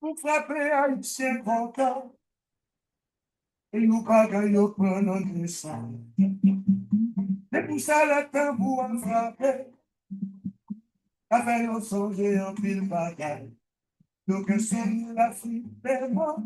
Pour frapper haïtien content, et nous pas gagner prendre de ça. Mais pour ça, le temps pour en frapper, afin de songer en pile bataille. Donc, c'est la fille des morts.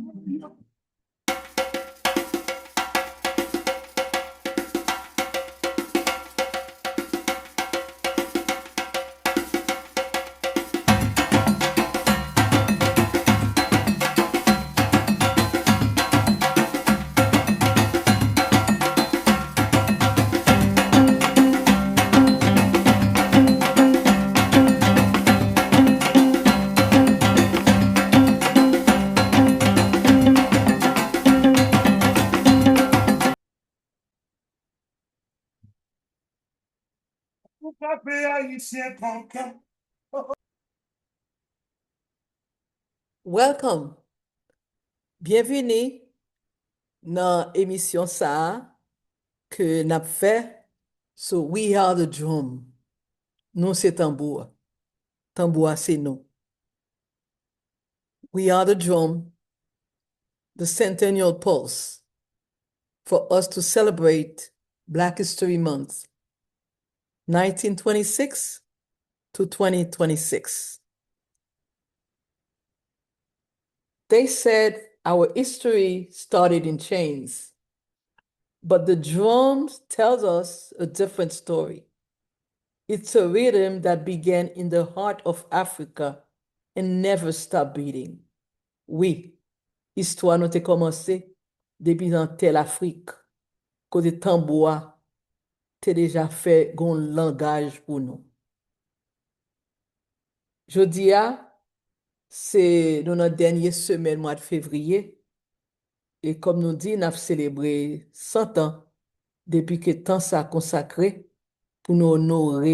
Pour frapper haïtien content. Welcome. Bienvenue dans l'émission ça que n'a fait sur We Are the Drum. Nous c'est tambour. Tambour c'est nous. We Are the Drum, the Centennial Pulse, for us to celebrate Black History Month, 1926 to 2026. They said our history started in chains, but the drums tells us a different story. It's a rhythm that began in the heart of Africa and never stopped beating. Oui, histoire nou te komanse depi nan tel Afrik, kote tamboua te deja fe gon langaj pou nou. Jodia, se nou nan denye semen mwa de fevriye, e kom nou di, naf celebre 100 an depi ke tan sa konsakre pou nou honore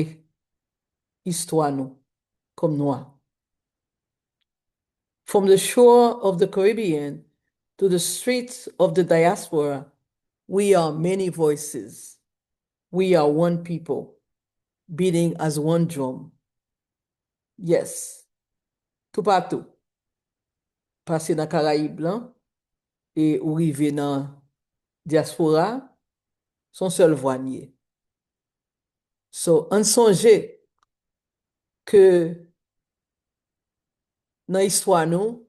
histwa nou, kom noa. From the shore of the Caribbean to the streets of the diaspora, we are many voices. We are one people, beating as one drum. Yes, tout partout. Passé dans Caraïbes lan, et ou rive dans diaspora, son seul voinier. So, an sonje que dans histoire nous,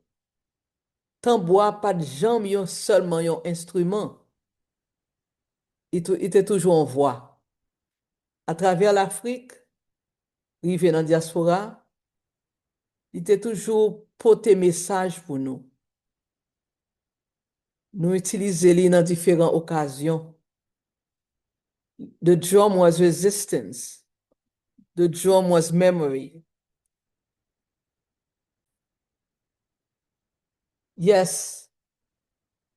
tambour pas de jambe yon seulement yon instrument. Il était toujours en voix. À travers l'Afrique, rive dans diaspora, il était toujours porté message pour nous. Nous utilisons dans différentes occasions. The drum was resistance. The drum was memory. Yes,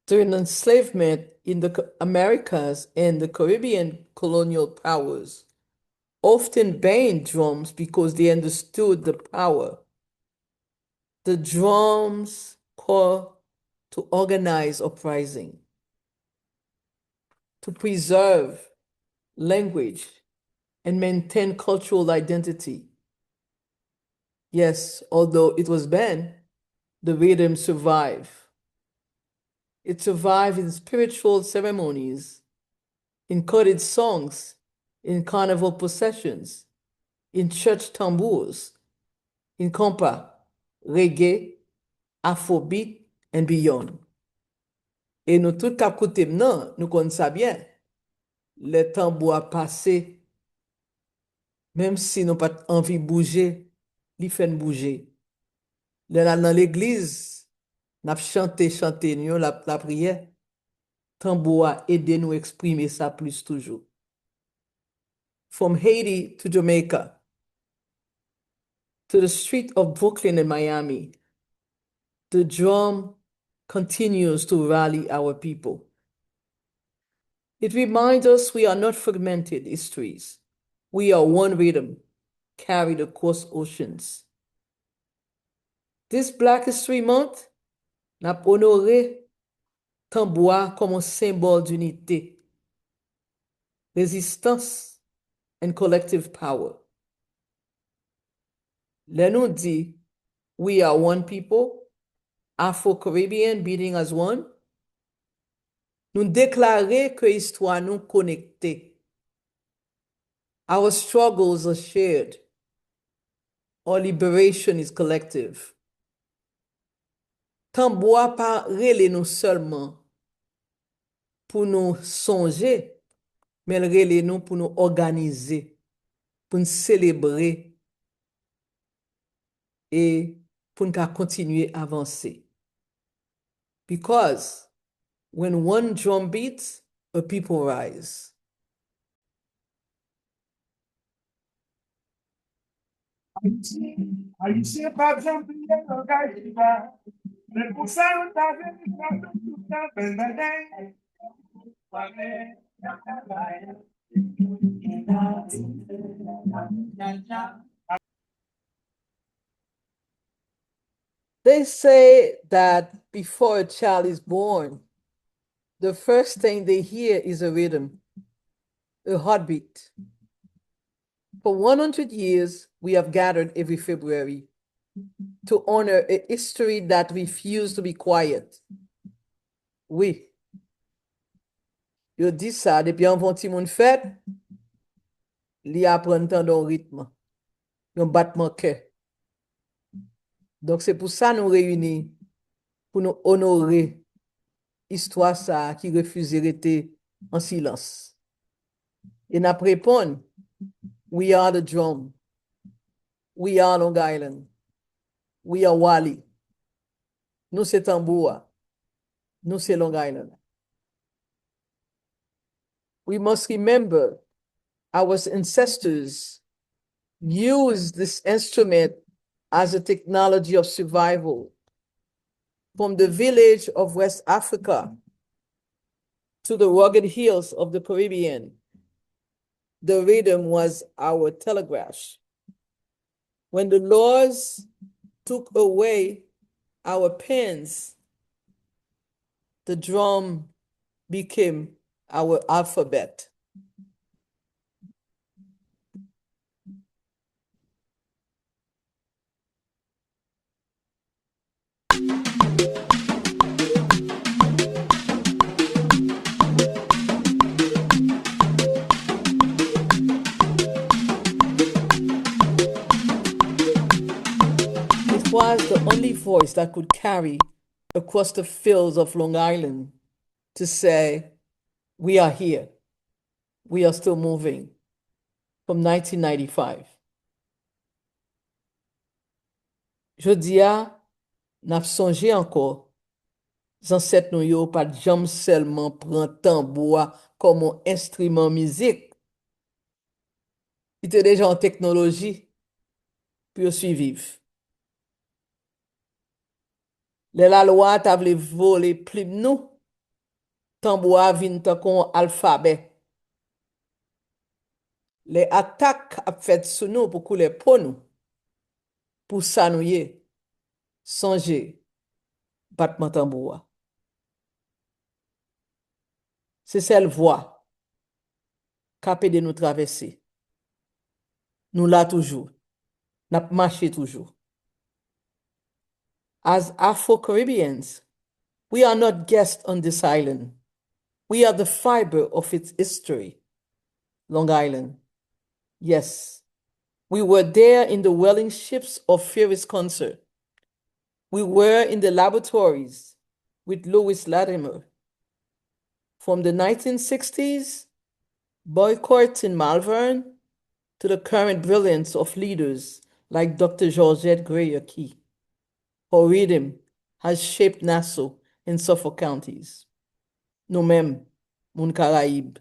during enslavement in the Americas and the Caribbean colonial powers often banned drums because they understood the power. The drums call to organize uprising, to preserve language, and maintain cultural identity. Yes, although it was banned, the rhythm survived. It survived in spiritual ceremonies, in coded songs, in carnival processions, in church tambours, in compa, reggae, afrobeat, and beyond. Et nous tout kap koute nan, nous kon sa bien. Le tambour a passé, même si nous pas envie de bouger, li fait bouger. Dans l'église, n'a chanté, nous la prière, tambour a aidé nous exprimer ça plus toujours. From Haiti to Jamaica, to the street of Brooklyn and Miami, the drum continues to rally our people. It reminds us we are not fragmented histories. We are one rhythm carried across oceans. This Black History Month n'a honoré tambour comme un symbole d'unité, résistance, and collective power. Le nous dit, we are one people, Afro-Caribbean beating as one, nous déclarer que histoire nous connectée. Our struggles are shared. Our liberation is collective. Tambour pas rele nous seulement pour nous songer, mais rele nous pour nous organiser, pour nous célébrer et pour nous continuer à avancer. Because when one drum beats, a people rise. Haïtien pas besoin de prier le gars qui va. Mais pour ça, on t'a vu, tout le temps, ben, ben, ben. They say that before a child is born, the first thing they hear is a rhythm, a heartbeat. For 100 years, we have gathered every February to honor a history that refused to be quiet. Oui. Yo di ça, depuis un bon petit monde fait, li apprend tant d'un rythme, un battement cœur. Donc c'est pour ça nous réunis, pour nous honorer histoire ça qui refuse de rester en silence. Et nous répondre, we are the drum. We are Long Island. We are Wally. Nous c'est Tambour. Nous c'est Long Island. We must remember our ancestors used this instrument as a technology of survival. From the village of West Africa to the rugged hills of the Caribbean, the rhythm was our telegraph. When the laws took away our pens, the drum became our alphabet. It was the only voice that could carry across the fields of Long Island to say, we are here. We are still moving. From 1995. Jodia, n'a songé encore. Ancêtres nous yo pas jamais seulement prend tambour comme un instrument musique. Il était déjà en technologie pour suivre. La loi t'a voulu voler plus nous. Tambour vient comme alphabet. Les attaques a fait sur nous pour couler pour nous. Pour ça nous y songer battement tambour. C'est celle voix capée de nous traverser. Nous là toujours. N'a marché toujours. As Afro-Caribbeans, we are not guests on this island. We are the fiber of its history. Long Island. Yes, we were there in the whaling ships of Ferris concert. We were in the laboratories with Louis Latimer. From the 1960s, boycotts in Malvern, to the current brilliance of leaders like Dr. Georgette Gray-Key. Her rhythm has shaped Nassau in Suffolk counties. Nous-mêmes, moun Caraïbe.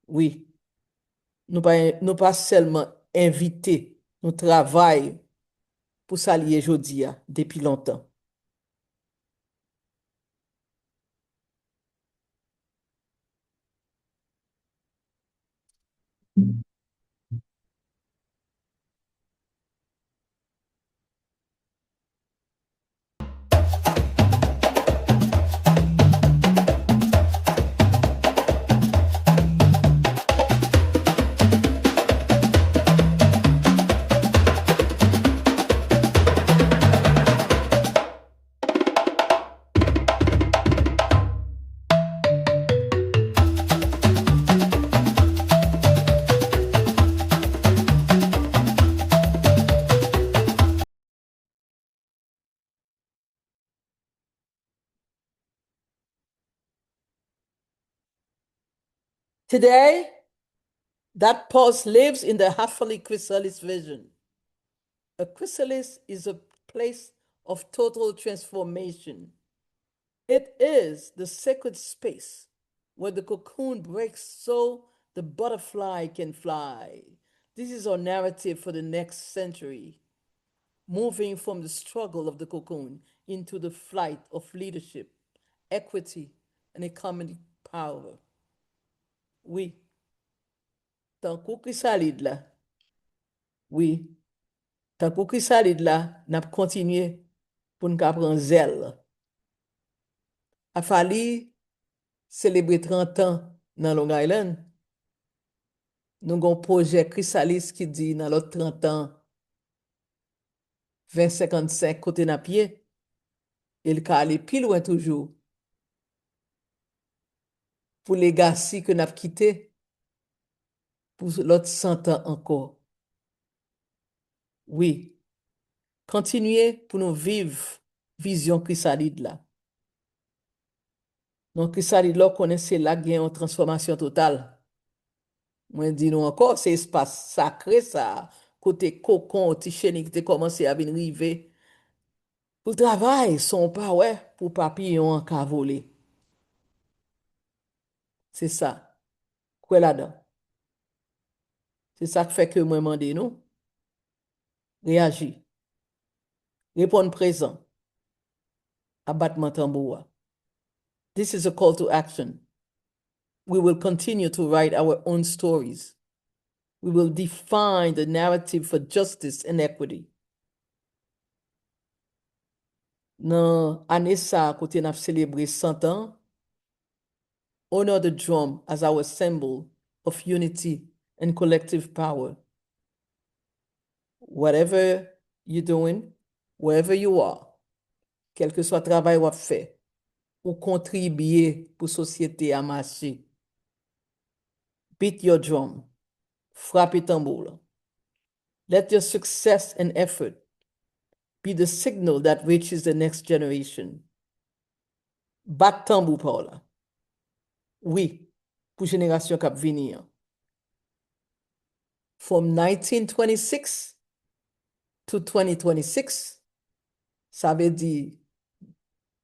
Oui, nous pas seulement invités, nous travaillons pour s'allier aujourd'hui depuis longtemps. Today, that pulse lives in the Hafali chrysalis vision. A chrysalis is a place of total transformation. It is the sacred space where the cocoon breaks so the butterfly can fly. This is our narrative for the next century, moving from the struggle of the cocoon into the flight of leadership, equity, and economic power. Oui, tant kou chrysalide là, oui, tant kou chrysalide là, n'a continué pour nous prendre zèle. A fallu célébrer 30 ans dans Long Island. Nous avons un projet Chrysalis qui dit dans l'autre 30 ans, 2055 côté na pied, il ka aller plus loin toujours pour les legacy que nous avons quitté pour l'autre 100 ans encore. Oui, continuez pour nous vivre vision chrysalide là. Donc chrysalide là connaissez là gain une transformation totale. Moi dis nous encore c'est espace sacré ça côté cocon petit chenille qui commencé à venir river. Pour le travail, son pas ouais pour papillon en ka voler. C'est ça. Quoi là-dedans? C'est ça qui fait que moi demande nous réagir, répondre présent, abattement tambour. This is a call to action. We will continue to write our own stories. We will define the narrative for justice and equity. Dans année ça, côté n'a célébré 100 ans, honor the drum as our symbol of unity and collective power. Whatever you're doing, wherever you are, quel que soit le travail qu'on fait, ou contribuer pour la société à marcher, beat your drum, frappez tambour. Let your success and effort be the signal that reaches the next generation. Bat tambour, Paula. Oui, pour génération qui va venir. From 1926 to 2026, ça veut dire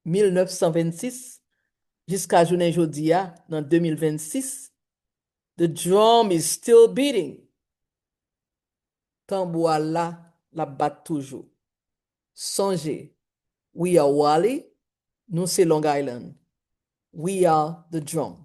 1926 jusqu'à journée jodia dans 2026, the drum is still beating. Tambour là, la bat toujours. Songez, we are Wally, nous c'est Long Island. We are the drum.